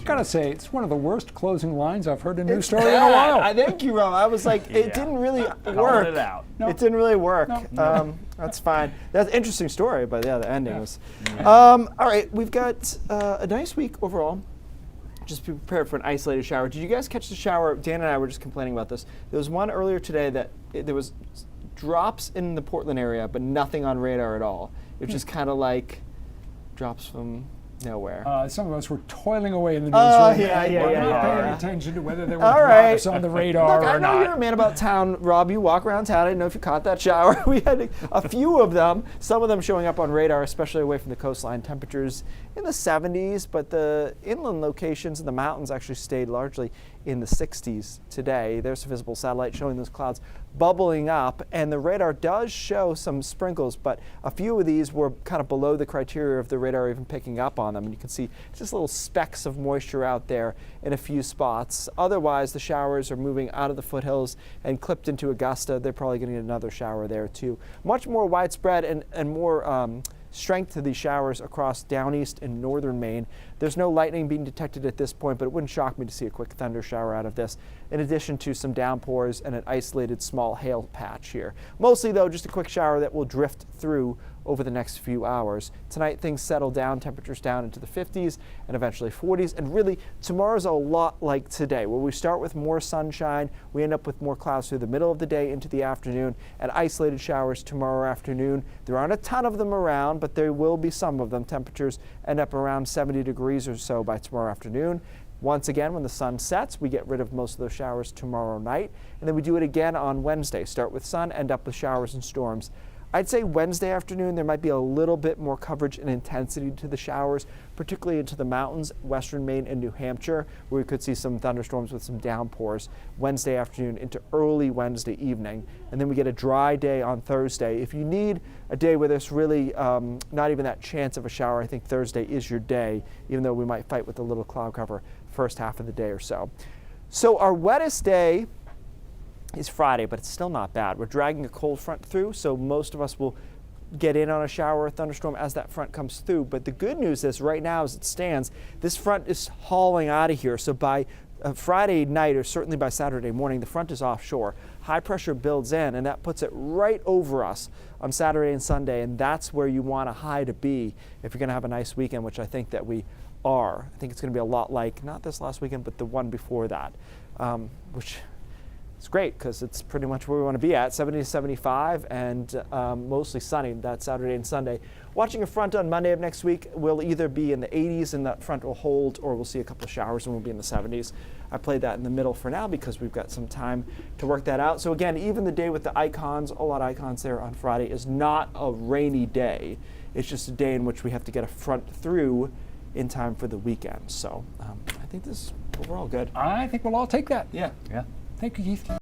gotta say, it's one of the worst closing lines I've heard a news story in a while. I thank you, Rob. I was like, it didn't really work. It out. No. It didn't really work. No. That's fine. That's an interesting story, but yeah, the ending was. All right, we've got a nice week overall. Just be prepared for an isolated shower. Did you guys catch the shower? Dan and I were just complaining about this. There was one earlier today that there was drops in the Portland area, but nothing on radar at all. It was just kind of like drops from nowhere. Some of us were toiling away in the newsroom. yeah. Not paying attention to whether there were All right. drops on the radar Look, or I know not. you're a man about town, Rob. You walk around town. I didn't know if you caught that shower. We had a few of them, some of them showing up on radar, especially away from the coastline. Temperatures in the 70s, but the inland locations in the mountains actually stayed largely in the 60s today. There's a visible satellite showing those clouds bubbling up, and the radar does show some sprinkles, but a few of these were kind of below the criteria of the radar even picking up on them, and you can see just little specks of moisture out there in a few spots. Otherwise, the showers are moving out of the foothills and clipped into Augusta. They're probably going to get another shower there too. Much more widespread and more strength to these showers across down east and northern Maine. There's no lightning being detected at this point, but it wouldn't shock me to see a quick thunder shower out of this, in addition to some downpours and an isolated small hail patch here. Mostly, though, just a quick shower that will drift through over the next few hours. Tonight, things settle down, temperatures down into the 50s and eventually 40s. And really, tomorrow's a lot like today, where we start with more sunshine, we end up with more clouds through the middle of the day into the afternoon, and isolated showers tomorrow afternoon. There aren't a ton of them around, but there will be some of them. Temperatures end up around 70 degrees or so by tomorrow afternoon. Once again, when the sun sets, we get rid of most of those showers tomorrow night, and then we do it again on Wednesday. Start with sun, end up with showers and storms. I'd say Wednesday afternoon there might be a little bit more coverage and intensity to the showers, particularly into the mountains, western Maine and New Hampshire, where we could see some thunderstorms with some downpours Wednesday afternoon into early Wednesday evening. And then we get a dry day on Thursday. If you need a day where there's really not even that chance of a shower, I think Thursday is your day, even though we might fight with a little cloud cover first half of the day or so. So our wettest day is Friday, but it's still not bad. We're dragging a cold front through, so most of us will get in on a shower or thunderstorm as that front comes through. But the good news is right now as it stands, this front is hauling out of here. So by Friday night, or certainly by Saturday morning, the front is offshore. High pressure builds in, and that puts it right over us on Saturday and Sunday, and that's where you want a high to be if you're going to have a nice weekend, which I think that we are. I think it's going to be a lot like, not this last weekend, but the one before that, which it's great because it's pretty much where we want to be at, 70 to 75 and mostly sunny that Saturday and Sunday. Watching a front on Monday of next week, we'll either be in the 80s and that front will hold, or we'll see a couple of showers and we'll be in the 70s. I played that in the middle for now because we've got some time to work that out. So again, even the day with the icons, a lot of icons there on Friday, is not a rainy day. It's just a day in which we have to get a front through in time for the weekend. So I think this is overall good. I think we'll all take that. Yeah. Yeah. Thank you, Keith.